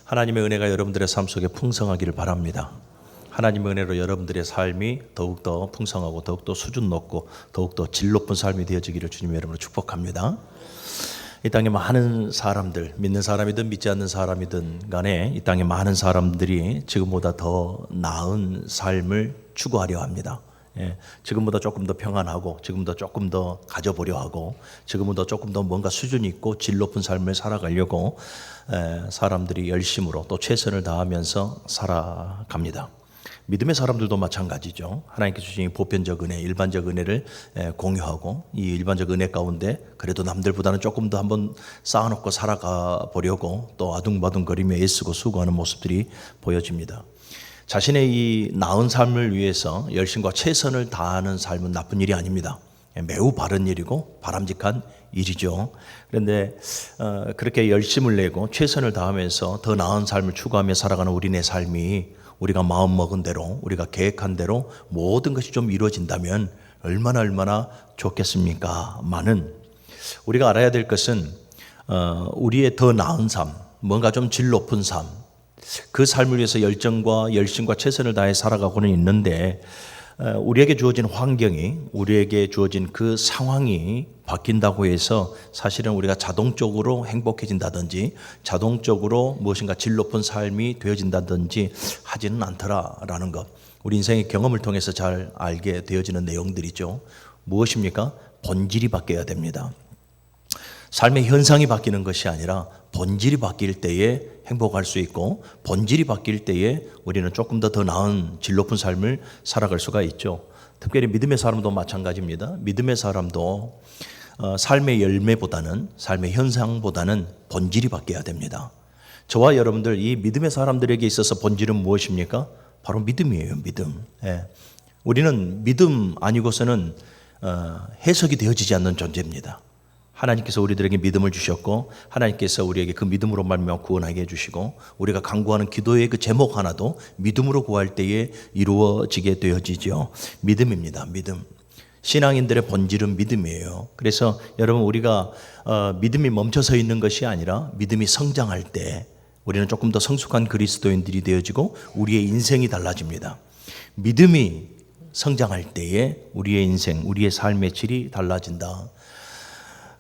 하나님의 은혜가 여러분들의 삶 속에 풍성하기를 바랍니다. 하나님의 은혜로 여러분들의 삶이 더욱더 풍성하고 더욱더 수준 높고 더욱더 질 높은 삶이 되어지기를 주님 여러분으로 축복합니다. 이 땅에 많은 사람들, 믿는 사람이든 믿지 않는 사람이든 간에 이 땅에 많은 사람들이 지금보다 더 나은 삶을 추구하려 합니다. 지금보다 조금 더 평안하고 지금보다 조금 더 가져보려 하고 지금보다 조금 더 뭔가 수준 있고 질 높은 삶을 살아가려고 사람들이 열심으로 또 최선을 다하면서 살아갑니다. 믿음의 사람들도 마찬가지죠. 하나님께 주신 이 보편적 은혜, 일반적 은혜를 공유하고 이 일반적 은혜 가운데 그래도 남들보다는 조금 더 한번 쌓아놓고 살아가 보려고 또 아둥바둥거리며 애쓰고 수고하는 모습들이 보여집니다. 자신의 이 나은 삶을 위해서 열심과 최선을 다하는 삶은 나쁜 일이 아닙니다. 매우 바른 일이고 바람직한 일이죠. 그런데 그렇게 열심을 내고 최선을 다하면서 더 나은 삶을 추구하며 살아가는 우리네 삶이 우리가 마음먹은 대로 우리가 계획한 대로 모든 것이 좀 이루어진다면 얼마나 좋겠습니까? 많은 우리가 알아야 될 것은 우리의 더 나은 삶, 뭔가 좀 질 높은 삶, 그 삶을 위해서 열정과 열심과 최선을 다해 살아가고는 있는데 우리에게 주어진 환경이, 우리에게 주어진 그 상황이 바뀐다고 해서 사실은 우리가 자동적으로 행복해진다든지 자동적으로 무엇인가 질 높은 삶이 되어진다든지 하지는 않더라라는 것, 우리 인생의 경험을 통해서 잘 알게 되어지는 내용들이죠. 무엇입니까? 본질이 바뀌어야 됩니다. 삶의 현상이 바뀌는 것이 아니라 본질이 바뀔 때에 행복할 수 있고 본질이 바뀔 때에 우리는 조금 더 나은 질 높은 삶을 살아갈 수가 있죠. 특별히 믿음의 사람도 마찬가지입니다. 믿음의 사람도 삶의 열매보다는 삶의 현상보다는 본질이 바뀌어야 됩니다. 저와 여러분들 이 믿음의 사람들에게 있어서 본질은 무엇입니까? 바로 믿음이에요. 믿음. 우리는 믿음 아니고서는 해석이 되어지지 않는 존재입니다. 하나님께서 우리들에게 믿음을 주셨고 하나님께서 우리에게 그 믿음으로 말미암아 구원하게 해주시고 우리가 간구하는 기도의 그 제목 하나도 믿음으로 구할 때에 이루어지게 되어지죠. 믿음입니다. 믿음. 신앙인들의 본질은 믿음이에요. 그래서 여러분 우리가 믿음이 멈춰서 있는 것이 아니라 믿음이 성장할 때 우리는 조금 더 성숙한 그리스도인들이 되어지고 우리의 인생이 달라집니다. 믿음이 성장할 때에 우리의 인생, 우리의 삶의 질이 달라진다.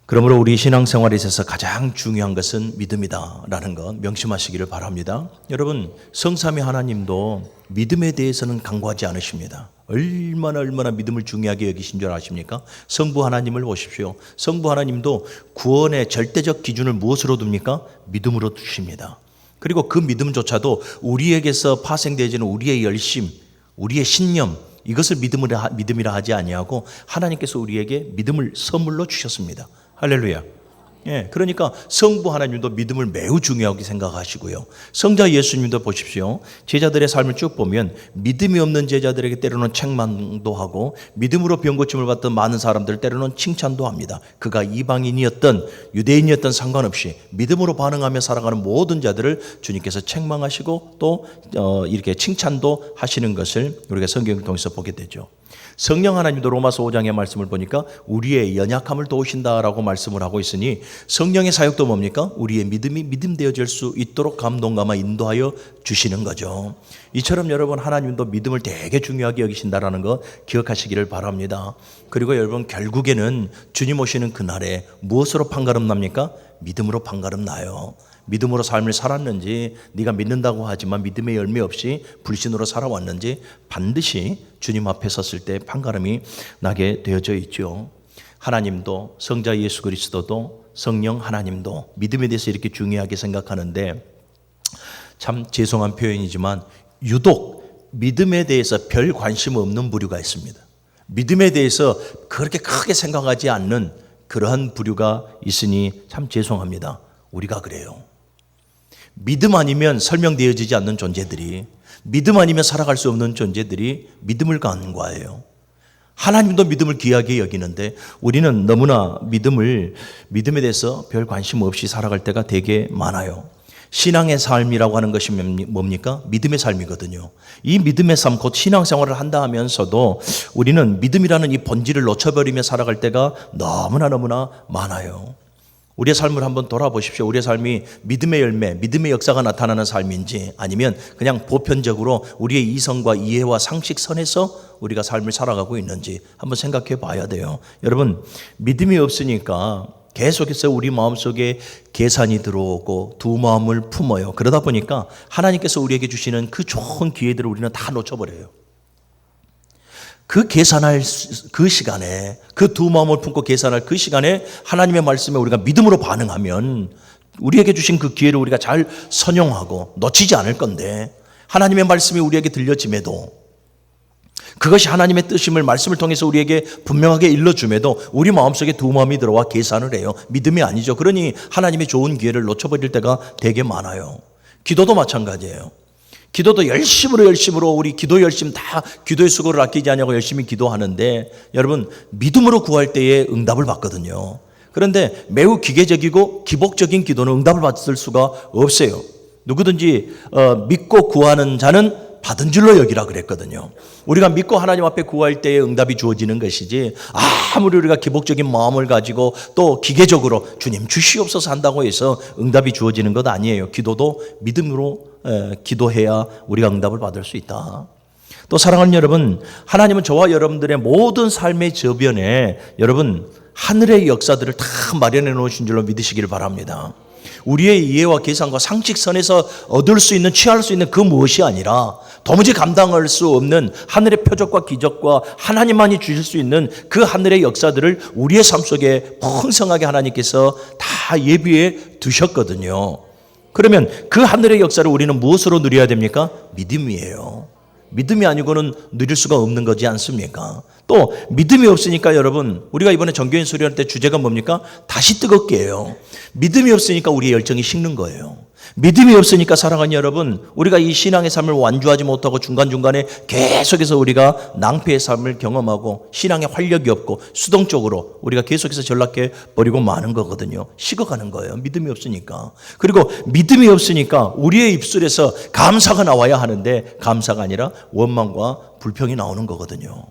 그러므로 우리 신앙생활에 있어서 가장 중요한 것은 믿음이다라는 것 명심하시기를 바랍니다. 여러분 성삼위 하나님도 믿음에 대해서는 강구하지 않으십니다. 얼마나 믿음을 중요하게 여기신 줄 아십니까? 성부 하나님을 보십시오. 성부 하나님도 구원의 절대적 기준을 무엇으로 둡니까? 믿음으로 두십니다. 그리고 그 믿음조차도 우리에게서 파생되어지는 우리의 열심, 우리의 신념, 이것을 믿음이라 하지 아니하고 하나님께서 우리에게 믿음을 선물로 주셨습니다. 할렐루야. 그러니까 성부 하나님도 믿음을 매우 중요하게 생각하시고요. 성자 예수님도 보십시오. 제자들의 삶을 쭉 보면 믿음이 없는 제자들에게 때로는 책망도 하고 믿음으로 병고침을 받던 많은 사람들 때로는 칭찬도 합니다. 그가 이방인이었던 유대인이었던 상관없이 믿음으로 반응하며 살아가는 모든 자들을 주님께서 책망하시고 또 이렇게 칭찬도 하시는 것을 우리가 성경을 통해서 보게 되죠. 성령 하나님도 로마서 5장의 말씀을 보니까 우리의 연약함을 도우신다라고 말씀을 하고 있으니 성령의 사역도 뭡니까? 우리의 믿음이 믿음되어질 수 있도록 감동감아 인도하여 주시는 거죠. 이처럼 여러분 하나님도 믿음을 되게 중요하게 여기신다라는 거 기억하시기를 바랍니다. 그리고 여러분 결국에는 주님 오시는 그날에 무엇으로 판가름 납니까? 믿음으로 판가름 나요. 믿음으로 삶을 살았는지 네가 믿는다고 하지만 믿음의 열매 없이 불신으로 살아왔는지 반드시 주님 앞에 섰을 때 판가름이 나게 되어져 있죠. 하나님도 성자 예수 그리스도도 성령 하나님도 믿음에 대해서 이렇게 중요하게 생각하는데 참 죄송한 표현이지만 유독 믿음에 대해서 별 관심 없는 부류가 있습니다. 믿음에 대해서 그렇게 크게 생각하지 않는 그러한 부류가 있으니 참 죄송합니다. 우리가 그래요. 믿음 아니면 설명되어지지 않는 존재들이, 믿음 아니면 살아갈 수 없는 존재들이 믿음을 간과해요. 하나님도 믿음을 귀하게 여기는데 우리는 너무나 믿음에 대해서 별 관심 없이 살아갈 때가 되게 많아요. 신앙의 삶이라고 하는 것이 뭡니까? 믿음의 삶이거든요. 이 믿음의 삶, 곧 신앙생활을 한다 하면서도 우리는 믿음이라는 이 본질을 놓쳐버리며 살아갈 때가 너무나 많아요. 우리의 삶을 한번 돌아보십시오. 우리의 삶이 믿음의 열매, 믿음의 역사가 나타나는 삶인지 아니면 그냥 보편적으로 우리의 이성과 이해와 상식선에서 우리가 삶을 살아가고 있는지 한번 생각해 봐야 돼요. 여러분, 믿음이 없으니까 계속해서 우리 마음속에 계산이 들어오고 두 마음을 품어요. 그러다 보니까 하나님께서 우리에게 주시는 그 좋은 기회들을 우리는 다 놓쳐버려요. 그 계산할 그 시간에, 그 두 마음을 품고 계산할 그 시간에 하나님의 말씀에 우리가 믿음으로 반응하면 우리에게 주신 그 기회를 우리가 잘 선용하고 놓치지 않을 건데, 하나님의 말씀이 우리에게 들려짐에도, 그것이 하나님의 뜻임을 말씀을 통해서 우리에게 분명하게 일러줌에도 우리 마음속에 두 마음이 들어와 계산을 해요. 믿음이 아니죠. 그러니 하나님의 좋은 기회를 놓쳐버릴 때가 되게 많아요. 기도도 마찬가지예요. 기도도 열심으로 우리 기도 열심 다 기도의 수고를 아끼지 않냐고 열심히 기도하는데, 여러분, 믿음으로 구할 때에 응답을 받거든요. 그런데 매우 기계적이고 기복적인 기도는 응답을 받을 수가 없어요. 누구든지 믿고 구하는 자는 받은 줄로 여기라 그랬거든요. 우리가 믿고 하나님 앞에 구할 때에 응답이 주어지는 것이지, 아무리 우리가 기복적인 마음을 가지고 또 기계적으로 주님 주시옵소서 한다고 해서 응답이 주어지는 것 아니에요. 기도도 믿음으로 기도해야 우리가 응답을 받을 수 있다. 또 사랑하는 여러분, 하나님은 저와 여러분들의 모든 삶의 저변에 여러분 하늘의 역사들을 다 마련해 놓으신 줄로 믿으시기를 바랍니다. 우리의 이해와 계산과 상식선에서 얻을 수 있는, 취할 수 있는 그 무엇이 아니라 도무지 감당할 수 없는 하늘의 표적과 기적과 하나님만이 주실 수 있는 그 하늘의 역사들을 우리의 삶 속에 풍성하게 하나님께서 다 예비해 두셨거든요. 그러면 그 하늘의 역사를 우리는 무엇으로 누려야 됩니까? 믿음이에요. 믿음이 아니고는 누릴 수가 없는 거지 않습니까? 또 믿음이 없으니까 여러분, 우리가 이번에 정교인 수련할 때 주제가 뭡니까? 다시 뜨겁게 해요. 믿음이 없으니까 우리의 열정이 식는 거예요. 믿음이 없으니까 사랑하는 여러분, 우리가 이 신앙의 삶을 완주하지 못하고 중간중간에 계속해서 우리가 낭패의 삶을 경험하고 신앙에 활력이 없고 수동적으로 우리가 계속해서 전락해 버리고 마는 거거든요. 식어가는 거예요. 믿음이 없으니까. 그리고 믿음이 없으니까 우리의 입술에서 감사가 나와야 하는데 감사가 아니라 원망과 불평이 나오는 거거든요.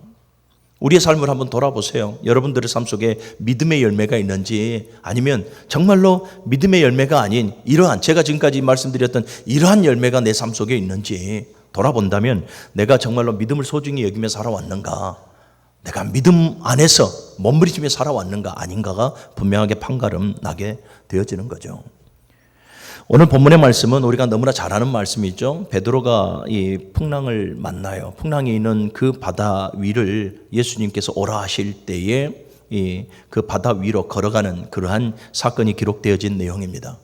우리의 삶을 한번 돌아보세요. 여러분들의 삶 속에 믿음의 열매가 있는지, 아니면 정말로 믿음의 열매가 아닌 이러한, 제가 지금까지 말씀드렸던 이러한 열매가 내 삶 속에 있는지 돌아본다면 내가 정말로 믿음을 소중히 여기며 살아왔는가, 내가 믿음 안에서 몸부림치며 살아왔는가 아닌가가 분명하게 판가름 나게 되어지는 거죠. 오늘 본문의 말씀은 우리가 너무나 잘 아는 말씀이죠. 베드로가 이 풍랑을 만나요. 풍랑이 있는 그 바다 위를 예수님께서 오라 하실 때에 그 바다 위로 걸어가는 그러한 사건이 기록되어진 내용입니다.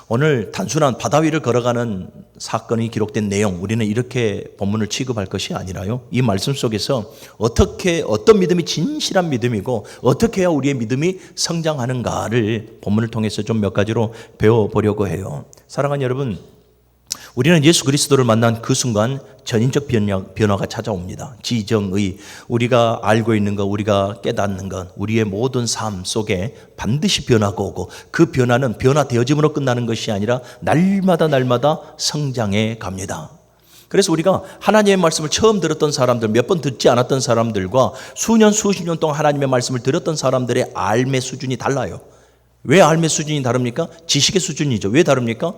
오늘 단순한 바다 위를 걸어가는 사건이 기록된 내용, 우리는 이렇게 본문을 취급할 것이 아니라요, 이 말씀 속에서 어떤 믿음이 진실한 믿음이고 어떻게 해야 우리의 믿음이 성장하는가를 본문을 통해서 좀 몇 가지로 배워보려고 해요. 사랑하는 여러분, 우리는 예수 그리스도를 만난 그 순간 전인적 변화가 찾아옵니다. 지정의, 우리가 알고 있는 것, 우리가 깨닫는 것, 우리의 모든 삶 속에 반드시 변화가 오고, 그 변화는 변화되어짐으로 끝나는 것이 아니라 날마다 성장해 갑니다. 그래서 우리가 하나님의 말씀을 처음 들었던 사람들, 몇 번 듣지 않았던 사람들과 수십 년 동안 하나님의 말씀을 들었던 사람들의 알매 수준이 달라요. 왜 알매 수준이 다릅니까? 지식의 수준이죠. 왜 다릅니까?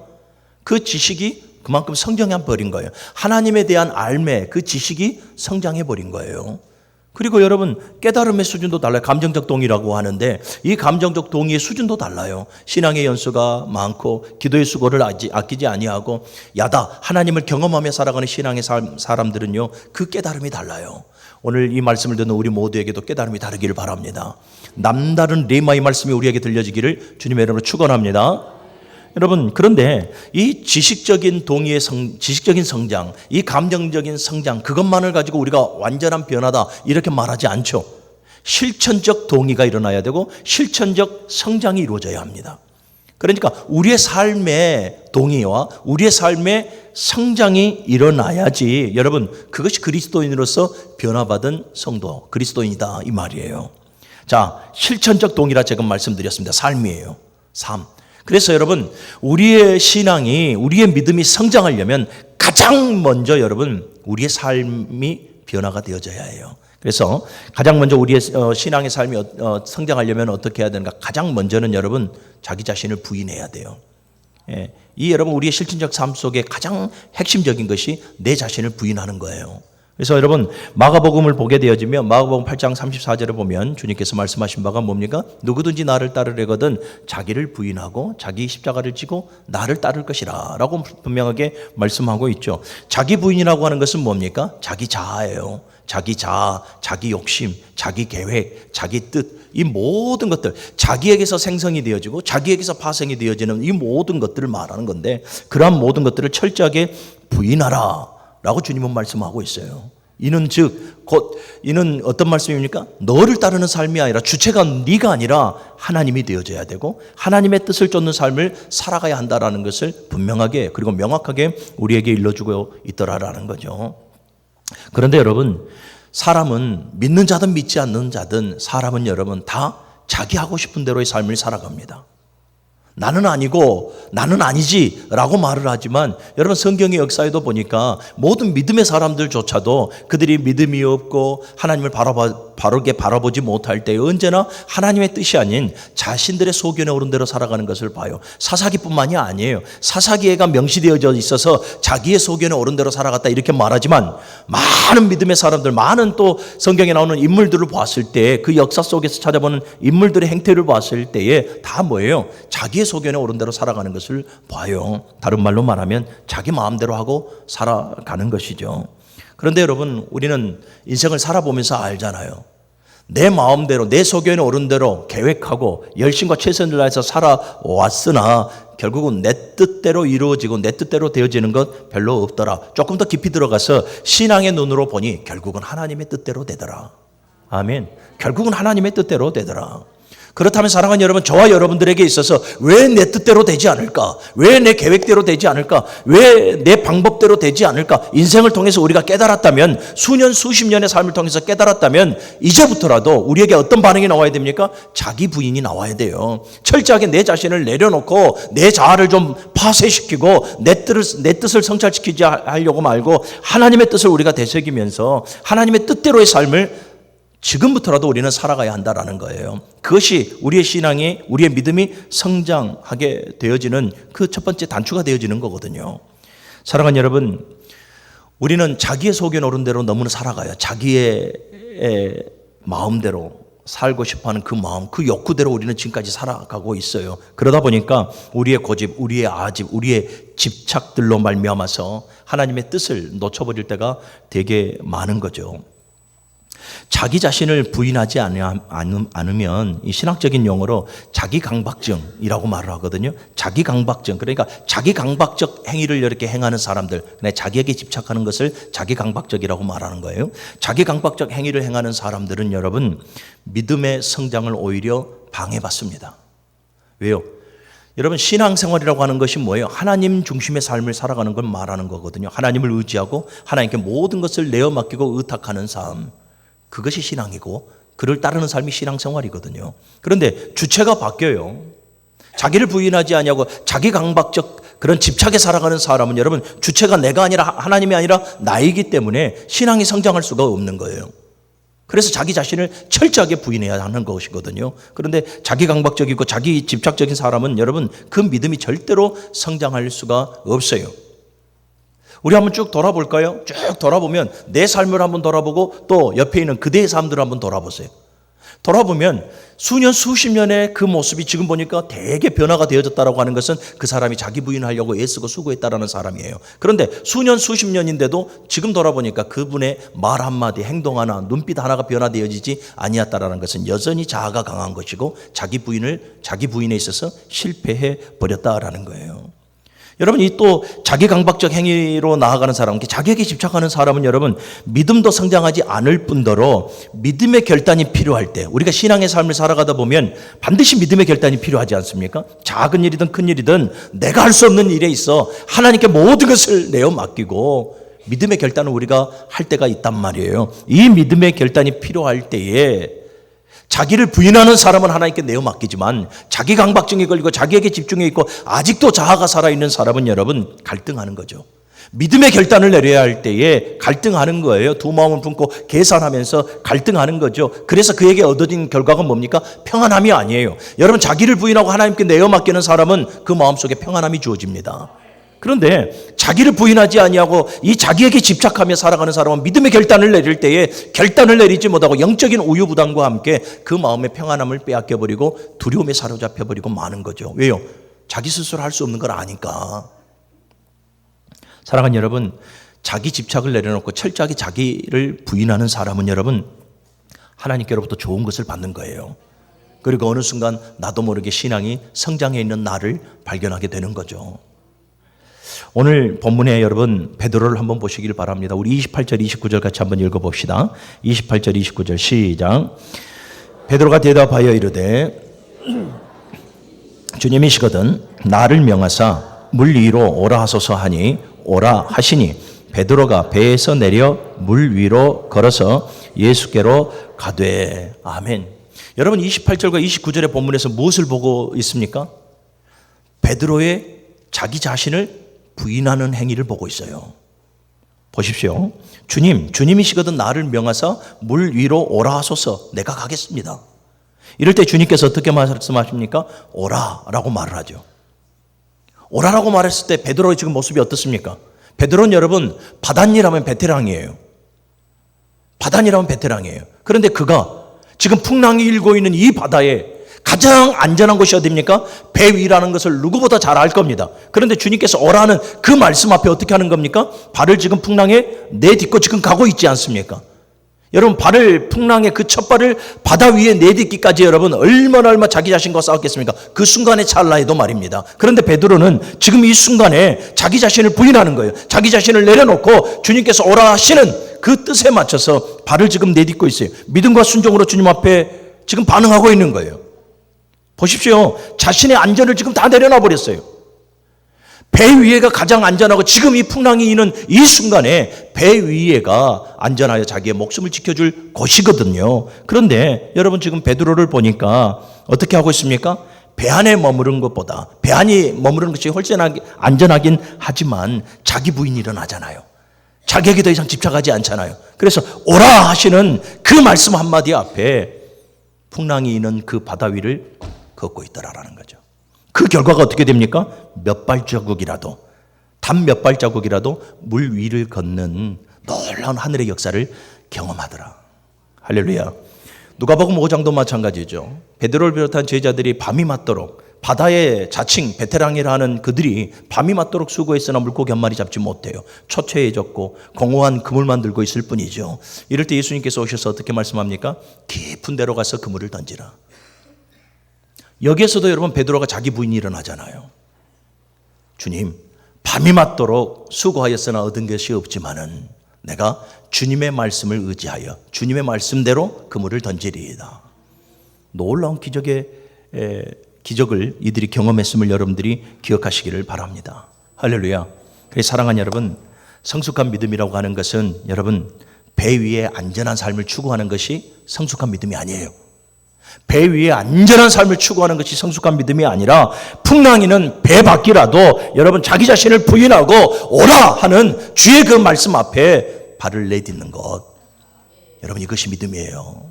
그 지식이 그만큼 성장해 버린 거예요. 하나님에 대한 알매, 그 지식이 성장해 버린 거예요. 그리고 여러분, 깨달음의 수준도 달라요. 감정적 동의라고 하는데 이 감정적 동의의 수준도 달라요. 신앙의 연수가 많고 기도의 수고를 아끼지 아니하고 야다 하나님을 경험하며 살아가는 신앙의 사람들은요, 그 깨달음이 달라요. 오늘 이 말씀을 듣는 우리 모두에게도 깨달음이 다르기를 바랍니다. 남다른 레마의 말씀이 우리에게 들려지기를 주님의 이름으로 축원합니다. 여러분, 그런데 이 지식적인 동의의 지식적인 성장, 이 감정적인 성장, 그것만을 가지고 우리가 완전한 변화다 이렇게 말하지 않죠. 실천적 동의가 일어나야 되고 실천적 성장이 이루어져야 합니다. 그러니까 우리의 삶의 동의와 우리의 삶의 성장이 일어나야지, 여러분, 그것이 그리스도인으로서 변화받은 성도, 그리스도인이다 이 말이에요. 자, 실천적 동의라 제가 말씀드렸습니다. 삶이에요. 삶. 그래서 여러분, 우리의 신앙이, 우리의 믿음이 성장하려면 가장 먼저 여러분, 우리의 삶이 변화가 되어져야 해요. 그래서 가장 먼저 우리의 신앙의 삶이 성장하려면 어떻게 해야 되는가? 가장 먼저는 여러분 자기 자신을 부인해야 돼요. 예, 이 여러분 우리의 실천적 삶 속에 가장 핵심적인 것이 내 자신을 부인하는 거예요. 그래서 여러분 마가복음을 보게 되어지면 마가복음 8장 34절에 보면 주님께서 말씀하신 바가 뭡니까? 누구든지 나를 따르려거든 자기를 부인하고 자기 십자가를 지고 나를 따를 것이라 라고 분명하게 말씀하고 있죠. 자기 부인이라고 하는 것은 뭡니까? 자기 자아예요. 자기 자아, 자기 욕심, 자기 계획, 자기 뜻, 이 모든 것들 자기에게서 생성이 되어지고 자기에게서 파생이 되어지는 이 모든 것들을 말하는 건데, 그러한 모든 것들을 철저하게 부인하라 라고 주님은 말씀하고 있어요. 이는 즉 곧 이는 어떤 말씀입니까? 너를 따르는 삶이 아니라 주체가 네가 아니라 하나님이 되어져야 되고 하나님의 뜻을 쫓는 삶을 살아가야 한다라는 것을 분명하게 그리고 명확하게 우리에게 일러주고 있더라라는 거죠. 그런데 여러분, 사람은 믿는 자든 믿지 않는 자든 사람은 여러분 다 자기 하고 싶은 대로의 삶을 살아갑니다. 나는 아니고 나는 아니지 라고 말을 하지만 여러분 성경의 역사에도 보니까 모든 믿음의 사람들조차도 그들이 믿음이 없고 하나님을 바르게 바라보지 못할 때 언제나 하나님의 뜻이 아닌 자신들의 소견에 오른 대로 살아가는 것을 봐요. 사사기뿐만이 아니에요. 사사기가 명시되어져 있어서 자기의 소견에 오른 대로 살아갔다 이렇게 말하지만 많은 믿음의 사람들, 많은 또 성경에 나오는 인물들을 봤을 때 그 역사 속에서 찾아보는 인물들의 행태를 봤을 때에 다 뭐예요? 자기의 소견에 오른 대로 살아가는 것을 봐요. 다른 말로 말하면 자기 마음대로 하고 살아가는 것이죠. 그런데 여러분 우리는 인생을 살아보면서 알잖아요. 내 마음대로 내 소견에 오른 대로 계획하고 열심과 최선을 다해서 살아왔으나 결국은 내 뜻대로 이루어지고 내 뜻대로 되어지는 것 별로 없더라. 조금 더 깊이 들어가서 신앙의 눈으로 보니 결국은 하나님의 뜻대로 되더라. 아멘. 결국은 하나님의 뜻대로 되더라. 그렇다면 사랑하는 여러분, 저와 여러분들에게 있어서 왜 내 뜻대로 되지 않을까? 왜 내 계획대로 되지 않을까? 왜 내 방법대로 되지 않을까? 인생을 통해서 우리가 깨달았다면, 수년 수십 년의 삶을 통해서 깨달았다면 이제부터라도 우리에게 어떤 반응이 나와야 됩니까? 자기 부인이 나와야 돼요. 철저하게 내 자신을 내려놓고 내 자아를 좀 파쇄시키고 내 뜻을 성찰시키지 하려고 말고 하나님의 뜻을 우리가 되새기면서 하나님의 뜻대로의 삶을 지금부터라도 우리는 살아가야 한다라는 거예요. 그것이 우리의 신앙이, 우리의 믿음이 성장하게 되어지는 그 첫 번째 단추가 되어지는 거거든요. 사랑하는 여러분, 우리는 자기의 소견에 오른 대로 너무나 살아가요. 자기의 마음대로 살고 싶어하는 그 마음, 그 욕구대로 우리는 지금까지 살아가고 있어요. 그러다 보니까 우리의 고집, 우리의 아집, 우리의 집착들로 말미암아서 하나님의 뜻을 놓쳐버릴 때가 되게 많은 거죠. 자기 자신을 부인하지 않으면 이 신학적인 용어로 자기강박증이라고 말을 하거든요. 자기강박증, 그러니까 자기강박적 행위를 이렇게 행하는 사람들, 자기에게 집착하는 것을 자기강박적이라고 말하는 거예요. 자기강박적 행위를 행하는 사람들은 여러분 믿음의 성장을 오히려 방해받습니다. 왜요? 여러분 신앙생활이라고 하는 것이 뭐예요? 하나님 중심의 삶을 살아가는 걸 말하는 거거든요. 하나님을 의지하고 하나님께 모든 것을 내어 맡기고 의탁하는 삶, 그것이 신앙이고 그를 따르는 삶이 신앙생활이거든요. 그런데 주체가 바뀌어요. 자기를 부인하지 아니하고 자기 강박적 그런 집착에 살아가는 사람은 여러분 주체가 내가 아니라 하나님이 아니라 나이기 때문에 신앙이 성장할 수가 없는 거예요. 그래서 자기 자신을 철저하게 부인해야 하는 것이거든요. 그런데 자기 강박적이고 자기 집착적인 사람은 여러분 그 믿음이 절대로 성장할 수가 없어요. 우리 한번 쭉 돌아볼까요? 쭉 돌아보면 내 삶을 한번 돌아보고 또 옆에 있는 그대의 삶들을 한번 돌아보세요. 돌아보면 수년 수십 년의 그 모습이 지금 보니까 되게 변화가 되어졌다라고 하는 것은 그 사람이 자기 부인하려고 애쓰고 수고했다라는 사람이에요. 그런데 수년 수십 년인데도 지금 돌아보니까 그분의 말 한마디, 행동 하나, 눈빛 하나가 변화되어지지 아니었다라는 것은 여전히 자아가 강한 것이고 자기 부인에 있어서 실패해 버렸다라는 거예요. 여러분 이 또 자기 강박적 행위로 나아가는 사람, 자기에게 집착하는 사람은 여러분 믿음도 성장하지 않을 뿐더러 믿음의 결단이 필요할 때, 우리가 신앙의 삶을 살아가다 보면 반드시 믿음의 결단이 필요하지 않습니까? 작은 일이든 큰 일이든 내가 할 수 없는 일에 있어 하나님께 모든 것을 내어 맡기고 믿음의 결단을 우리가 할 때가 있단 말이에요. 이 믿음의 결단이 필요할 때에 자기를 부인하는 사람은 하나님께 내어 맡기지만 자기 강박증에 걸리고 자기에게 집중해 있고 아직도 자아가 살아있는 사람은 여러분 갈등하는 거죠. 믿음의 결단을 내려야 할 때에 갈등하는 거예요. 두 마음을 품고 계산하면서 갈등하는 거죠. 그래서 그에게 얻어진 결과가 뭡니까? 평안함이 아니에요. 여러분, 자기를 부인하고 하나님께 내어 맡기는 사람은 그 마음속에 평안함이 주어집니다. 그런데 자기를 부인하지 아니하고 이 자기에게 집착하며 살아가는 사람은 믿음의 결단을 내릴 때에 결단을 내리지 못하고 영적인 우유부담과 함께 그 마음의 평안함을 빼앗겨버리고 두려움에 사로잡혀버리고 마는 거죠. 왜요? 자기 스스로 할 수 없는 걸 아니까. 사랑하는 여러분, 자기 집착을 내려놓고 철저하게 자기를 부인하는 사람은 여러분 하나님께로부터 좋은 것을 받는 거예요. 그리고 어느 순간 나도 모르게 신앙이 성장해 있는 나를 발견하게 되는 거죠. 오늘 본문에 여러분 베드로를 한번 보시길 바랍니다. 우리 28절 29절 같이 한번 읽어봅시다. 28절 29절 시작. 베드로가 대답하여 이르되 주님이시거든 나를 명하사 물 위로 오라 하소서 하니 오라 하시니 베드로가 배에서 내려 물 위로 걸어서 예수께로 가되. 아멘. 여러분 28절과 29절의 본문에서 무엇을 보고 있습니까? 베드로의 자기 자신을 부인하는 행위를 보고 있어요. 보십시오. 주님이시거든 나를 명하사 물 위로 오라 하소서. 내가 가겠습니다. 이럴 때 주님께서 어떻게 말씀하십니까? 오라라고 말을 하죠. 오라라고 말했을 때 베드로의 지금 모습이 어떻습니까? 베드로는 여러분 바다니라면 베테랑이에요. 바다니라면 베테랑이에요. 그런데 그가 지금 풍랑이 일고 있는 이 바다에 가장 안전한 곳이 어디입니까? 배 위라는 것을 누구보다 잘 알 겁니다. 그런데 주님께서 오라는 그 말씀 앞에 어떻게 하는 겁니까? 발을 지금 풍랑에 내딛고 지금 가고 있지 않습니까? 여러분 발을 풍랑의 그 첫 발을 바다 위에 내딛기까지 여러분 얼마나 자기 자신과 싸웠겠습니까? 그 순간의 찰나에도 말입니다. 그런데 베드로는 지금 이 순간에 자기 자신을 부인하는 거예요. 자기 자신을 내려놓고 주님께서 오라 하시는 그 뜻에 맞춰서 발을 지금 내딛고 있어요. 믿음과 순종으로 주님 앞에 지금 반응하고 있는 거예요. 보십시오. 자신의 안전을 지금 다 내려놔 버렸어요. 배 위에가 가장 안전하고 지금 이 풍랑이 있는 이 순간에 배 위에가 안전하여 자기의 목숨을 지켜줄 곳이거든요. 그런데 여러분 지금 베드로를 보니까 어떻게 하고 있습니까? 배 안에 머무른 것보다 배 안에 머무르는 것이 훨씬 안전하긴 하지만 자기 부인이 일어나잖아요. 자기에게 더 이상 집착하지 않잖아요. 그래서 오라 하시는 그 말씀 한마디 앞에 풍랑이 있는 그 바다 위를 걷고 있더라라는 거죠. 그 결과가 어떻게 됩니까? 몇 발자국이라도 단 몇 발자국이라도 물 위를 걷는 놀라운 하늘의 역사를 경험하더라. 할렐루야. 누가복음 5장도 마찬가지죠. 베드로를 비롯한 제자들이 밤이 맞도록 바다의 자칭 베테랑이라 하는 그들이 밤이 맞도록 수고했으나 물고기 한 마리 잡지 못해요. 초췌해졌고 공허한 그물만 들고 있을 뿐이죠. 이럴 때 예수님께서 오셔서 어떻게 말씀합니까? 깊은 데로 가서 그물을 던지라. 여기에서도 여러분 베드로가 자기 부인이 일어나잖아요. 주님, 밤이 맞도록 수고하였으나 얻은 것이 없지만은 내가 주님의 말씀을 의지하여 주님의 말씀대로 그물을 던지리이다. 놀라운 기적을 이들이 경험했음을 여러분들이 기억하시기를 바랍니다. 할렐루야. 그래서 사랑하는 여러분, 성숙한 믿음이라고 하는 것은 여러분 배 위에 안전한 삶을 추구하는 것이 성숙한 믿음이 아니에요. 배 위에 안전한 삶을 추구하는 것이 성숙한 믿음이 아니라 풍랑이는 배 밖이라도 여러분 자기 자신을 부인하고 오라 하는 주의 그 말씀 앞에 발을 내딛는 것. 여러분 이것이 믿음이에요.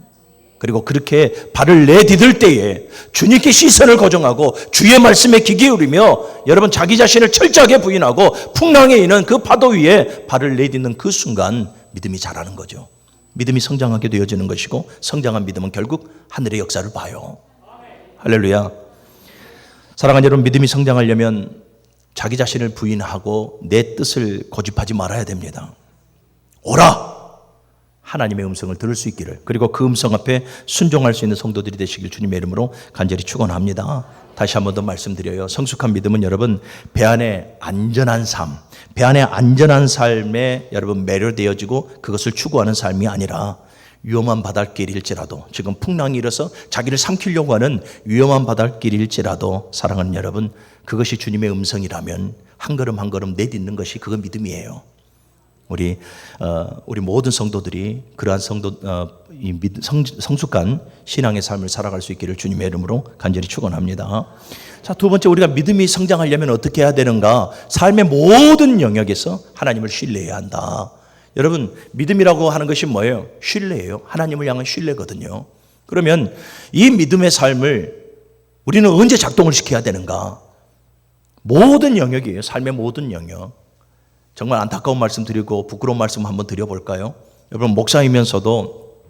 그리고 그렇게 발을 내디딜 때에 주님께 시선을 고정하고 주의 말씀에 귀 기울이며 여러분 자기 자신을 철저하게 부인하고 풍랑에 있는 그 파도 위에 발을 내딛는 그 순간 믿음이 자라는 거죠. 믿음이 성장하게 되어지는 것이고 성장한 믿음은 결국 하늘의 역사를 봐요. 할렐루야. 사랑하는 여러분, 믿음이 성장하려면 자기 자신을 부인하고 내 뜻을 고집하지 말아야 됩니다. 오라! 하나님의 음성을 들을 수 있기를, 그리고 그 음성 앞에 순종할 수 있는 성도들이 되시길 주님의 이름으로 간절히 축원합니다. 다시 한 번 더 말씀드려요. 성숙한 믿음은 여러분 배 안에 안전한 삶, 배 안에 안전한 삶에 여러분 매료되어지고 그것을 추구하는 삶이 아니라 위험한 바닷길일지라도, 지금 풍랑이 일어서 자기를 삼키려고 하는 위험한 바닷길일지라도 사랑하는 여러분, 그것이 주님의 음성이라면 한 걸음 한 걸음 내딛는 것이 그거 믿음이에요. 우리 모든 성도들이 그러한 성숙한 신앙의 삶을 살아갈 수 있기를 주님의 이름으로 간절히 축원합니다. 자, 두 번째, 우리가 믿음이 성장하려면 어떻게 해야 되는가? 삶의 모든 영역에서 하나님을 신뢰해야 한다. 여러분, 믿음이라고 하는 것이 뭐예요? 신뢰예요. 하나님을 향한 신뢰거든요. 그러면 이 믿음의 삶을 우리는 언제 작동을 시켜야 되는가? 모든 영역이에요. 삶의 모든 영역. 정말 안타까운 말씀 드리고 부끄러운 말씀 한번 드려볼까요? 여러분, 목사이면서도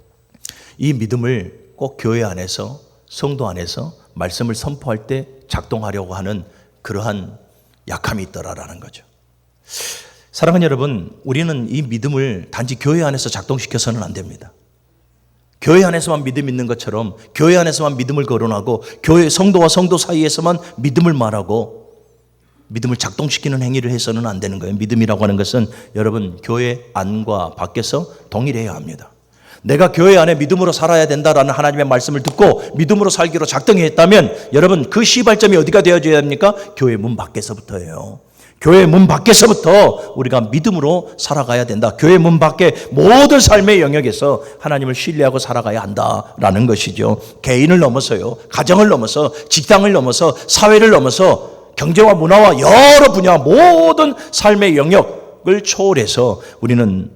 이 믿음을 꼭 교회 안에서, 성도 안에서 말씀을 선포할 때 작동하려고 하는 그러한 약함이 있더라라는 거죠. 사랑하는 여러분, 우리는 이 믿음을 단지 교회 안에서 작동시켜서는 안 됩니다. 교회 안에서만 믿음 있는 것처럼 교회 안에서만 믿음을 거론하고 교회 성도와 성도 사이에서만 믿음을 말하고 믿음을 작동시키는 행위를 해서는 안 되는 거예요. 믿음이라고 하는 것은 여러분, 교회 안과 밖에서 동일해야 합니다. 내가 교회 안에 믿음으로 살아야 된다라는 하나님의 말씀을 듣고 믿음으로 살기로 작정했다면 여러분, 그 시발점이 어디가 되어줘야 합니까? 교회 문 밖에서부터예요. 교회 문 밖에서부터 우리가 믿음으로 살아가야 된다. 교회 문 밖에 모든 삶의 영역에서 하나님을 신뢰하고 살아가야 한다라는 것이죠. 개인을 넘어서요, 가정을 넘어서, 직장을 넘어서, 사회를 넘어서 경제와 문화와 여러 분야 모든 삶의 영역을 초월해서 우리는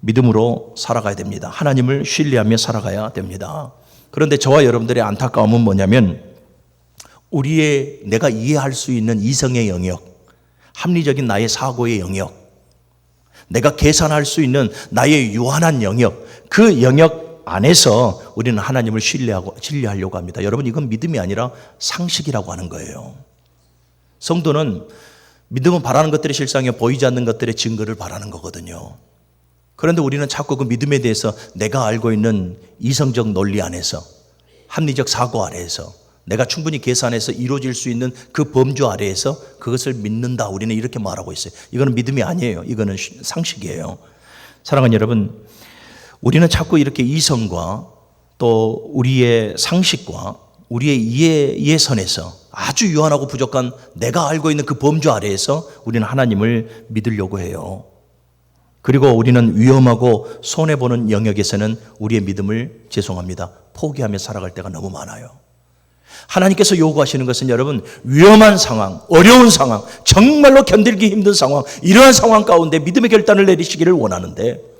믿음으로 살아가야 됩니다. 하나님을 신뢰하며 살아가야 됩니다. 그런데 저와 여러분들의 안타까움은 뭐냐면 내가 이해할 수 있는 이성의 영역, 합리적인 나의 사고의 영역, 내가 계산할 수 있는 나의 유한한 영역, 그 영역 안에서 우리는 하나님을 신뢰하려고 합니다. 여러분, 이건 믿음이 아니라 상식이라고 하는 거예요. 성도는 믿음은 바라는 것들의 실상에 보이지 않는 것들의 증거를 바라는 거거든요. 그런데 우리는 자꾸 그 믿음에 대해서 내가 알고 있는 이성적 논리 안에서, 합리적 사고 아래에서, 내가 충분히 계산해서 이루어질 수 있는 그 범주 아래에서 그것을 믿는다, 우리는 이렇게 말하고 있어요. 이거는 믿음이 아니에요. 이거는 상식이에요. 사랑하는 여러분, 우리는 자꾸 이렇게 이성과 또 우리의 상식과 우리의 이해의 선에서 아주 유한하고 부족한 내가 알고 있는 그 범주 아래에서 우리는 하나님을 믿으려고 해요. 그리고 우리는 위험하고 손해보는 영역에서는 우리의 믿음을, 죄송합니다, 포기하며 살아갈 때가 너무 많아요. 하나님께서 요구하시는 것은 여러분, 위험한 상황, 어려운 상황, 정말로 견디기 힘든 상황, 이러한 상황 가운데 믿음의 결단을 내리시기를 원하는데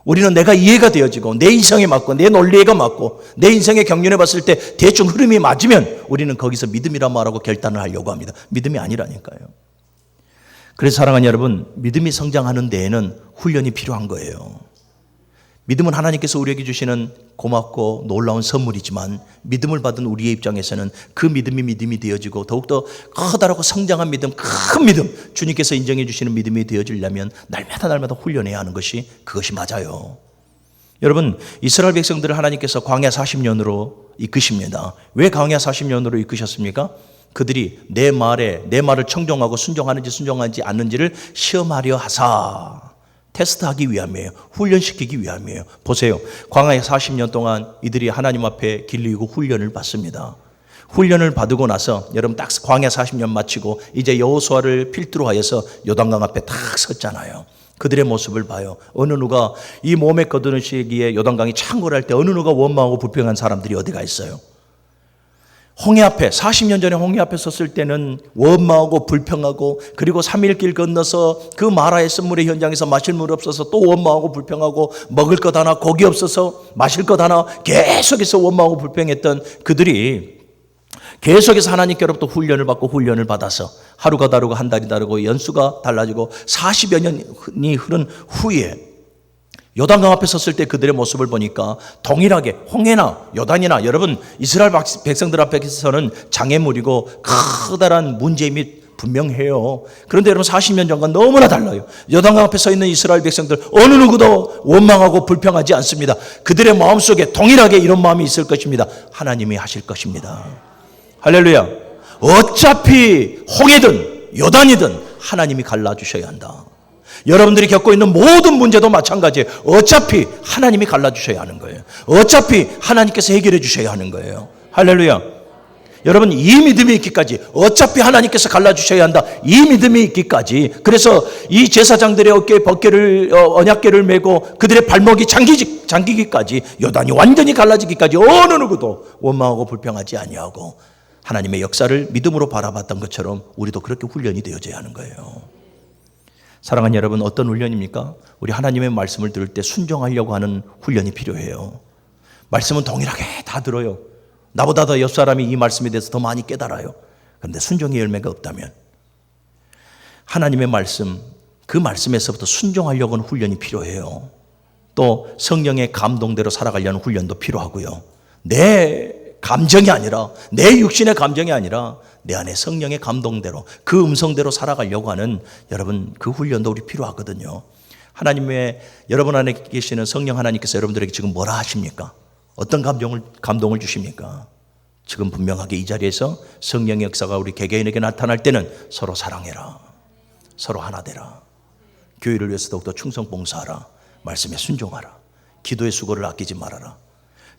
우리는 내가 이해가 되어지고 내 이성에 맞고 내 논리가 맞고 내 인생의 경륜에 봤을 때 대충 흐름이 맞으면 우리는 거기서 믿음이라 말하고 결단을 하려고 합니다. 믿음이 아니라니까요. 그래서 사랑하는 여러분, 믿음이 성장하는 데에는 훈련이 필요한 거예요. 믿음은 하나님께서 우리에게 주시는 고맙고 놀라운 선물이지만 믿음을 받은 우리의 입장에서는 그 믿음이 되어지고 더욱더 커다랗고 성장한 믿음, 큰 믿음, 주님께서 인정해 주시는 믿음이 되어지려면 날마다 훈련해야 하는 것이, 그것이 맞아요. 여러분, 이스라엘 백성들을 하나님께서 광야 40년으로 이끄십니다. 왜 광야 40년으로 이끄셨습니까? 그들이 내 말을 청종하고 순종하는지 않는지를 시험하려 하사, 테스트하기 위함이에요. 훈련시키기 위함이에요. 보세요. 광야에 40년 동안 이들이 하나님 앞에 길리고 훈련을 받습니다. 훈련을 받고 나서 여러분 딱 광야 40년 마치고 이제 여호수아를 필두로 하여서 요단강 앞에 딱 섰잖아요. 그들의 모습을 봐요. 어느 누가 이 몸에 거두시기에 요단강이 창궐할 때 어느 누가 원망하고 불평한 사람들이 어디가 있어요? 홍해 앞에, 40년 전에 홍해 앞에 섰을 때는 원망하고 불평하고, 그리고 3일길 건너서 그 마라의 쓴물의 현장에서 마실 물 없어서 또 원망하고 불평하고, 먹을 것 하나, 고기 없어서 마실 것 하나, 계속해서 원망하고 불평했던 그들이 계속해서 하나님께로부터 훈련을 받고 훈련을 받아서 하루가 다르고 한 달이 다르고 연수가 달라지고 40여 년이 흐른 후에 요단강 앞에 섰을 때 그들의 모습을 보니까 동일하게 홍해나 요단이나, 여러분 이스라엘 백성들 앞에서는 장애물이고 커다란 문제임이 분명해요. 그런데 여러분 40년 전과 너무나 달라요. 요단강 앞에 서 있는 이스라엘 백성들 어느 누구도 원망하고 불평하지 않습니다. 그들의 마음속에 동일하게 이런 마음이 있을 것입니다. 하나님이 하실 것입니다. 할렐루야. 어차피 홍해든 요단이든 하나님이 갈라주셔야 한다. 여러분들이 겪고 있는 모든 문제도 마찬가지예요. 어차피 하나님이 갈라주셔야 하는 거예요. 어차피 하나님께서 해결해 주셔야 하는 거예요. 할렐루야. 여러분, 이 믿음이 있기까지, 어차피 하나님께서 갈라주셔야 한다, 이 믿음이 있기까지, 그래서 이 제사장들의 어깨에 언약궤를 메고 그들의 발목이 잠기기까지, 요단이 완전히 갈라지기까지 어느 누구도 원망하고 불평하지 아니하고 하나님의 역사를 믿음으로 바라봤던 것처럼 우리도 그렇게 훈련이 되어져야 하는 거예요. 사랑하는 여러분, 어떤 훈련입니까? 우리 하나님의 말씀을 들을 때 순종하려고 하는 훈련이 필요해요. 말씀은 동일하게 다 들어요. 나보다 더 옆 사람이 이 말씀에 대해서 더 많이 깨달아요. 그런데 순종의 열매가 없다면 하나님의 말씀, 그 말씀에서부터 순종하려고 하는 훈련이 필요해요. 또 성령의 감동대로 살아가려는 훈련도 필요하고요. 내 감정이 아니라, 내 육신의 감정이 아니라 내 안에 성령의 감동대로, 그 음성대로 살아가려고 하는, 여러분, 그 훈련도 우리 필요하거든요. 하나님의, 여러분 안에 계시는 성령 하나님께서 여러분들에게 지금 뭐라 하십니까? 어떤 감동을 주십니까? 지금 분명하게 이 자리에서 성령의 역사가 우리 개개인에게 나타날 때는 서로 사랑해라, 서로 하나 되라, 교회를 위해서 더욱더 충성 봉사하라, 말씀에 순종하라, 기도의 수고를 아끼지 말아라.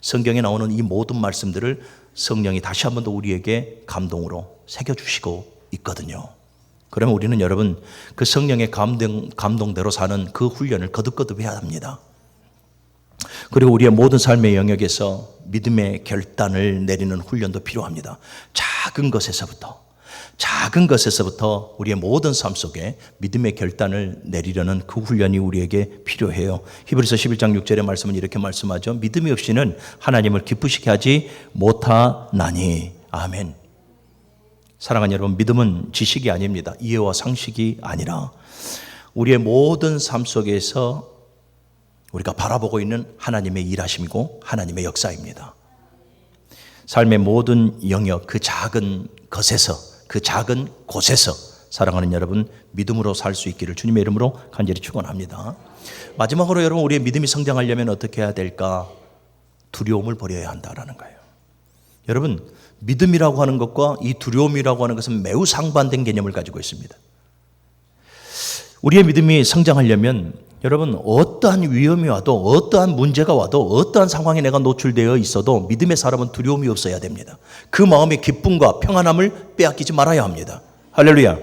성경에 나오는 이 모든 말씀들을 성령이 다시 한 번 더 우리에게 감동으로 새겨주시고 있거든요. 그러면 우리는 여러분, 그 성령의 감동대로 사는 그 훈련을 거듭거듭 해야 합니다. 그리고 우리의 모든 삶의 영역에서 믿음의 결단을 내리는 훈련도 필요합니다. 작은 것에서부터 우리의 모든 삶 속에 믿음의 결단을 내리려는 그 훈련이 우리에게 필요해요. 히브리서 11장 6절의 말씀은 이렇게 말씀하죠. 믿음이 없이는 하나님을 기쁘시게 하지 못하나니. 아멘. 사랑하는 여러분, 믿음은 지식이 아닙니다. 이해와 상식이 아니라 우리의 모든 삶 속에서 우리가 바라보고 있는 하나님의 일하심이고 하나님의 역사입니다. 삶의 모든 영역, 그 작은 것에서, 그 작은 곳에서 사랑하는 여러분, 믿음으로 살 수 있기를 주님의 이름으로 간절히 축원합니다. 마지막으로 여러분, 우리의 믿음이 성장하려면 어떻게 해야 될까? 두려움을 버려야 한다라는 거예요. 여러분, 믿음이라고 하는 것과 이 두려움이라고 하는 것은 매우 상반된 개념을 가지고 있습니다. 우리의 믿음이 성장하려면 여러분, 어떠한 위험이 와도, 어떠한 문제가 와도, 어떠한 상황에 내가 노출되어 있어도 믿음의 사람은 두려움이 없어야 됩니다. 그 마음의 기쁨과 평안함을 빼앗기지 말아야 합니다. 할렐루야.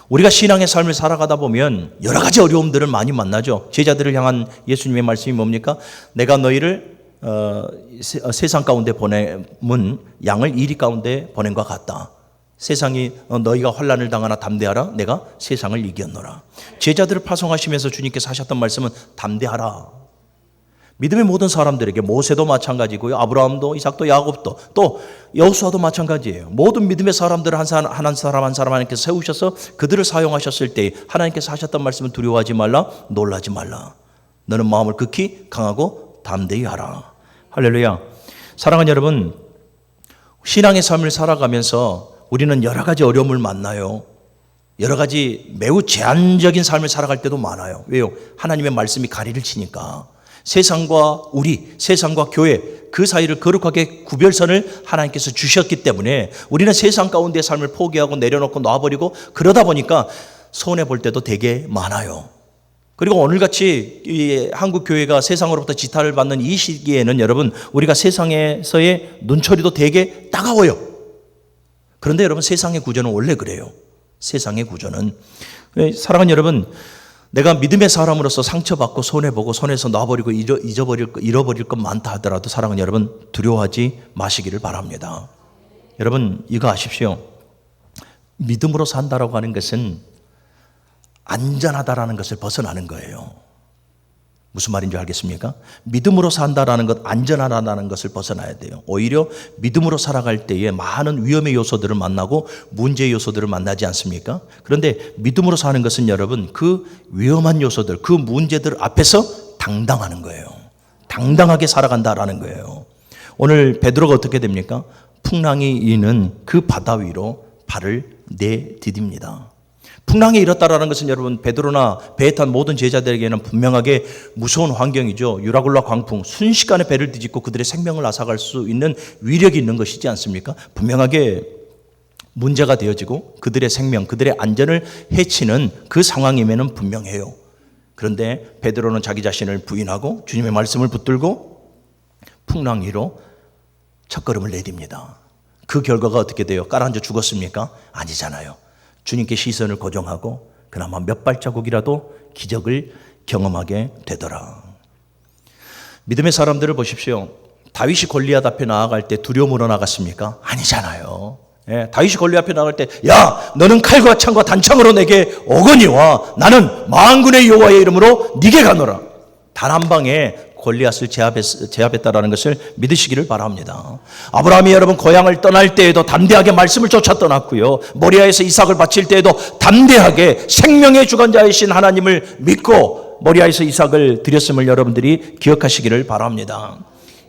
우리가 신앙의 삶을 살아가다 보면 여러 가지 어려움들을 많이 만나죠. 제자들을 향한 예수님의 말씀이 뭡니까? 내가 너희를 세상 가운데 보내면 양을 이리 가운데 보낸 것 같다. 세상이 너희가 환난을 당하나 담대하라, 내가 세상을 이겼노라. 제자들을 파송하시면서 주님께서 하셨던 말씀은 담대하라. 믿음의 모든 사람들에게, 모세도 마찬가지고요, 아브라함도, 이삭도, 야곱도, 또 여호수아도 마찬가지예요. 모든 믿음의 사람들을 한 사람 한 사람 하나님께서 세우셔서 그들을 사용하셨을 때 하나님께서 하셨던 말씀은 두려워하지 말라, 놀라지 말라. 너는 마음을 극히 강하고 담대히 하라. 할렐루야. 사랑하는 여러분, 신앙의 삶을 살아가면서 우리는 여러 가지 어려움을 만나요. 여러 가지 매우 제한적인 삶을 살아갈 때도 많아요. 왜요? 하나님의 말씀이 가리를 치니까. 세상과 우리, 세상과 교회, 그 사이를 거룩하게 구별선을 하나님께서 주셨기 때문에 우리는 세상 가운데의 삶을 포기하고 내려놓고 놔버리고 그러다 보니까 손해볼 때도 되게 많아요. 그리고 오늘같이 이 한국 교회가 세상으로부터 지탄을 받는 이 시기에는 여러분, 우리가 세상에서의 눈초리도 되게 따가워요. 그런데 여러분, 세상의 구조는 원래 그래요. 세상의 구조는. 사랑하는 여러분, 내가 믿음의 사람으로서 상처받고 손해보고 손에서 놔버리고 잃어버릴 것 많다 하더라도 사랑하는 여러분, 두려워하지 마시기를 바랍니다. 여러분, 이거 아십시오. 믿음으로 산다라고 하는 것은 안전하다라는 것을 벗어나는 거예요. 무슨 말인지 알겠습니까? 믿음으로 산다라는 것, 안전하다는 것을 벗어나야 돼요. 오히려 믿음으로 살아갈 때에 많은 위험의 요소들을 만나고 문제의 요소들을 만나지 않습니까? 그런데 믿음으로 사는 것은 여러분, 그 위험한 요소들, 그 문제들 앞에서 당당하는 거예요. 당당하게 살아간다라는 거예요. 오늘 베드로가 어떻게 됩니까? 풍랑이 이는 그 바다 위로 발을 내디딥니다. 풍랑에 일었다라는 것은 여러분, 베드로나 배에 탄 모든 제자들에게는 분명하게 무서운 환경이죠. 유라굴라 광풍, 순식간에 배를 뒤집고 그들의 생명을 앗아갈 수 있는 위력이 있는 것이지 않습니까? 분명하게 문제가 되어지고 그들의 생명, 그들의 안전을 해치는 그 상황임에는 분명해요. 그런데 베드로는 자기 자신을 부인하고 주님의 말씀을 붙들고 풍랑 위로 첫걸음을 내딥니다. 그 결과가 어떻게 돼요? 깔아앉아 죽었습니까? 아니잖아요. 주님께 시선을 고정하고 그나마 몇 발자국이라도 기적을 경험하게 되더라. 믿음의 사람들을 보십시오. 다윗이 골리앗 앞에 나아갈 때 두려움으로 나갔습니까? 아니잖아요. 예, 다윗이 골리앗 앞에 나갈 때, 야, 너는 칼과 창과 단창으로 내게 오거니와 나는 만군의 여호와의 이름으로 네게 가노라. 단 한 방에 골리앗을 제압했다라는 것을 믿으시기를 바랍니다. 아브라함이 여러분 고향을 떠날 때에도 담대하게 말씀을 쫓아 떠났고요. 모리아에서 이삭을 바칠 때에도 담대하게 생명의 주관자이신 하나님을 믿고 모리아에서 이삭을 드렸음을 여러분들이 기억하시기를 바랍니다.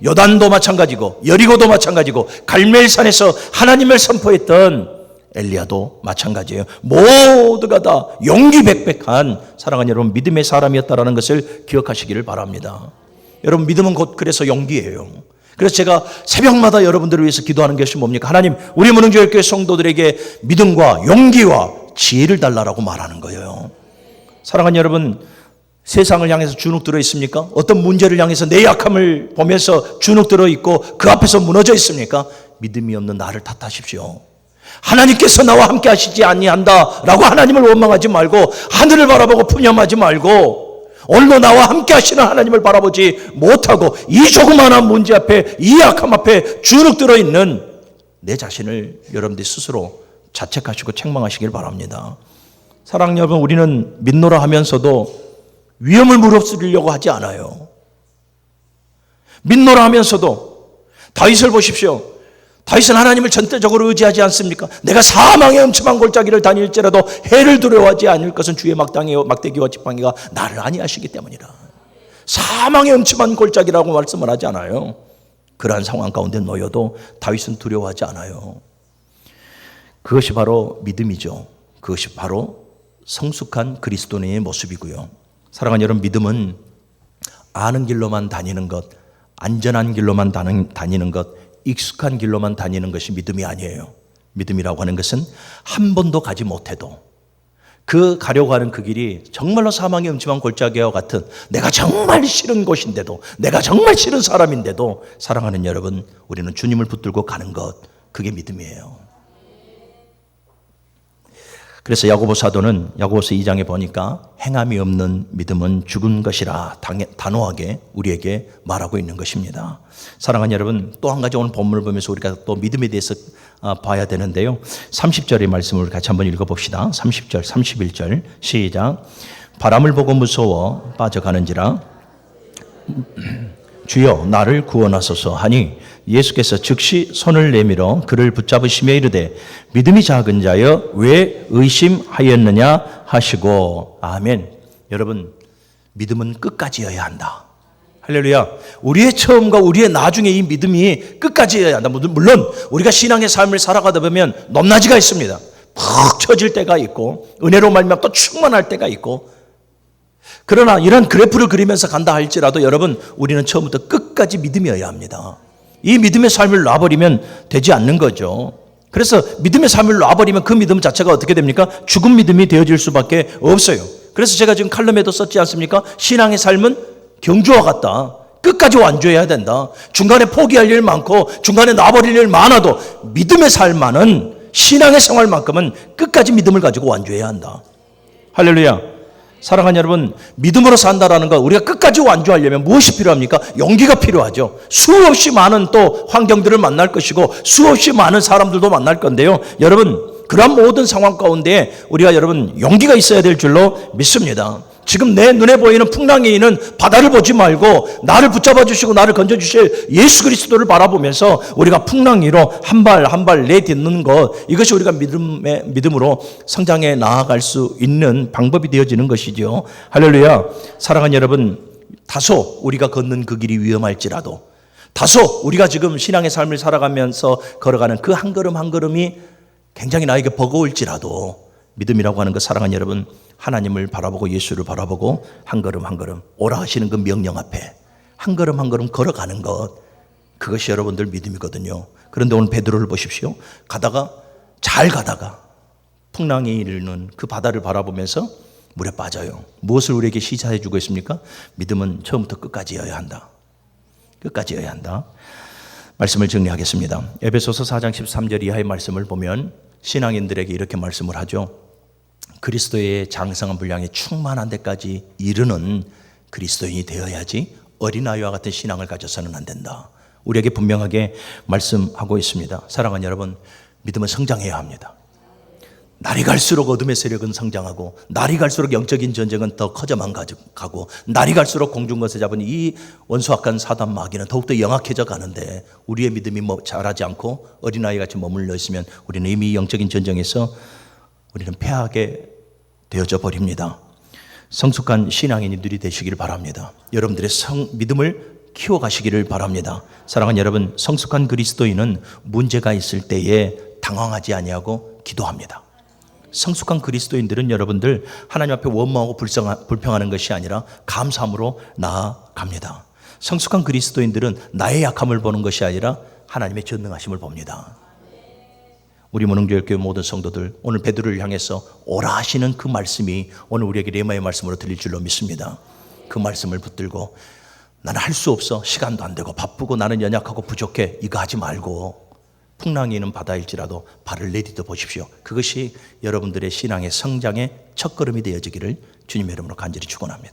요단도 마찬가지고 여리고도 마찬가지고 갈멜산에서 하나님을 선포했던 엘리야도 마찬가지예요. 모두가 다 용기백백한 사랑하는 여러분 믿음의 사람이었다는 것을 기억하시기를 바랍니다. 여러분 믿음은 곧 그래서 용기예요. 그래서 제가 새벽마다 여러분들을 위해서 기도하는 것이 뭡니까? 하나님 우리 문흥교회교회 성도들에게 믿음과 용기와 지혜를 달라라고 말하는 거예요. 사랑하는 여러분 세상을 향해서 주눅들어 있습니까? 어떤 문제를 향해서 내 약함을 보면서 주눅들어 있고 그 앞에서 무너져 있습니까? 믿음이 없는 나를 탓하십시오. 하나님께서 나와 함께 하시지 아니한다라고 하나님을 원망하지 말고 하늘을 바라보고 푸념하지 말고 오늘도 나와 함께 하시는 하나님을 바라보지 못하고 이 조그마한 문제 앞에 이 약함 앞에 주눅들어 있는 내 자신을 여러분들이 스스로 자책하시고 책망하시길 바랍니다. 사랑하는 여러분 우리는 믿노라 하면서도 위험을 무릅쓰려고 하지 않아요. 믿노라 하면서도 다윗을 보십시오. 다윗은 하나님을 전적으로 의지하지 않습니까? 내가 사망의 음침한 골짜기를 다닐지라도 해를 두려워하지 않을 것은 주의 막대기와 지팡이가 나를 안위하시기 때문이라. 사망의 음침한 골짜기라고 말씀을 하지 않아요. 그러한 상황 가운데 놓여도 다윗은 두려워하지 않아요. 그것이 바로 믿음이죠. 그것이 바로 성숙한 그리스도인의 모습이고요. 사랑하는 여러분 믿음은 아는 길로만 다니는 것, 안전한 길로만 다니는 것, 익숙한 길로만 다니는 것이 믿음이 아니에요. 믿음이라고 하는 것은 한 번도 가지 못해도 그 가려고 하는 그 길이 정말로 사망의 음침한 골짜기와 같은 내가 정말 싫은 곳인데도 내가 정말 싫은 사람인데도 사랑하는 여러분 우리는 주님을 붙들고 가는 것 그게 믿음이에요. 그래서 야고보 사도는 야고보서 2장에 보니까 행함이 없는 믿음은 죽은 것이라 단호하게 우리에게 말하고 있는 것입니다. 사랑하는 여러분 또 한 가지 오늘 본문을 보면서 우리가 또 믿음에 대해서 봐야 되는데요. 30절의 말씀을 같이 한번 읽어봅시다. 30절 31절 시작. 바람을 보고 무서워 빠져가는지라 주여 나를 구원하소서 하니 예수께서 즉시 손을 내밀어 그를 붙잡으시며 이르되 믿음이 작은 자여 왜 의심하였느냐 하시고 아멘. 여러분 믿음은 끝까지여야 한다. 할렐루야. 우리의 처음과 우리의 나중에 이 믿음이 끝까지여야 한다. 물론 우리가 신앙의 삶을 살아가다 보면 높낮이가 있습니다. 푹 처질 때가 있고 은혜로 말미암아 또 충만할 때가 있고 그러나 이런 그래프를 그리면서 간다 할지라도 여러분 우리는 처음부터 끝까지 믿음이어야 합니다. 이 믿음의 삶을 놔버리면 되지 않는 거죠. 그래서 믿음의 삶을 놔버리면 그 믿음 자체가 어떻게 됩니까? 죽은 믿음이 되어질 수밖에 없어요. 그래서 제가 지금 칼럼에도 썼지 않습니까? 신앙의 삶은 경주와 같다. 끝까지 완주해야 된다. 중간에 포기할 일 많고 중간에 놔버릴 일 많아도 믿음의 삶만은 신앙의 생활만큼은 끝까지 믿음을 가지고 완주해야 한다. 할렐루야. 사랑하는 여러분 믿음으로 산다라는 거 우리가 끝까지 완주하려면 무엇이 필요합니까? 용기가 필요하죠. 수없이 많은 또 환경들을 만날 것이고 수없이 많은 사람들도 만날 건데요. 여러분 그런 모든 상황 가운데 우리가 여러분 용기가 있어야 될 줄로 믿습니다. 지금 내 눈에 보이는 풍랑에 있는 바다를 보지 말고 나를 붙잡아 주시고 나를 건져 주실 예수 그리스도를 바라보면서 우리가 풍랑 위로 한 발 한 발 내딛는 것 이것이 우리가 믿음으로 성장해 나아갈 수 있는 방법이 되어지는 것이죠. 할렐루야. 사랑하는 여러분 다소 우리가 걷는 그 길이 위험할지라도 다소 우리가 지금 신앙의 삶을 살아가면서 걸어가는 그 한 걸음 한 걸음이 굉장히 나에게 버거울지라도 믿음이라고 하는 것 사랑하는 여러분 하나님을 바라보고 예수를 바라보고 한 걸음 한 걸음 오라 하시는 그 명령 앞에 한 걸음 한 걸음 걸어가는 것 그것이 여러분들 믿음이거든요. 그런데 오늘 베드로를 보십시오. 잘 가다가 풍랑이 일는 그 바다를 바라보면서 물에 빠져요. 무엇을 우리에게 시사해 주고 있습니까? 믿음은 처음부터 끝까지여야 한다. 끝까지여야 한다. 말씀을 정리하겠습니다. 에베소서 4장 13절 이하의 말씀을 보면 신앙인들에게 이렇게 말씀을 하죠. 그리스도의 장성한 분량에 충만한 데까지 이르는 그리스도인이 되어야지 어린아이와 같은 신앙을 가져서는 안 된다. 우리에게 분명하게 말씀하고 있습니다. 사랑하는 여러분, 믿음은 성장해야 합니다. 날이 갈수록 어둠의 세력은 성장하고, 날이 갈수록 영적인 전쟁은 더 커져만 가고, 날이 갈수록 공중것에 잡은 이 원수악한 사단 마귀는 더욱더 영악해져 가는데, 우리의 믿음이 자라지 않고 어린아이같이 머물러 있으면 우리는 이미 영적인 전쟁에서 우리는 패하게 되어져 버립니다. 성숙한 신앙인들이 되시기를 바랍니다. 여러분들의 믿음을 키워가시기를 바랍니다. 사랑하는 여러분, 성숙한 그리스도인은 문제가 있을 때에 당황하지 아니하고 기도합니다. 성숙한 그리스도인들은 여러분들 하나님 앞에 원망하고 불평하는 것이 아니라 감사함으로 나아갑니다. 성숙한 그리스도인들은 나의 약함을 보는 것이 아니라 하나님의 전능하심을 봅니다. 우리 문흥교회교회 모든 성도들, 오늘 베드로를 향해서 오라 하시는 그 말씀이 오늘 우리에게 레마의 말씀으로 들릴 줄로 믿습니다. 그 말씀을 붙들고 나는 할 수 없어, 시간도 안 되고 바쁘고 나는 연약하고 부족해, 이거 하지 말고 풍랑이 있는 바다일지라도 발을 내디뎌 보십시오. 그것이 여러분들의 신앙의 성장의 첫걸음이 되어지기를 주님의 이름으로 간절히 축원합니다.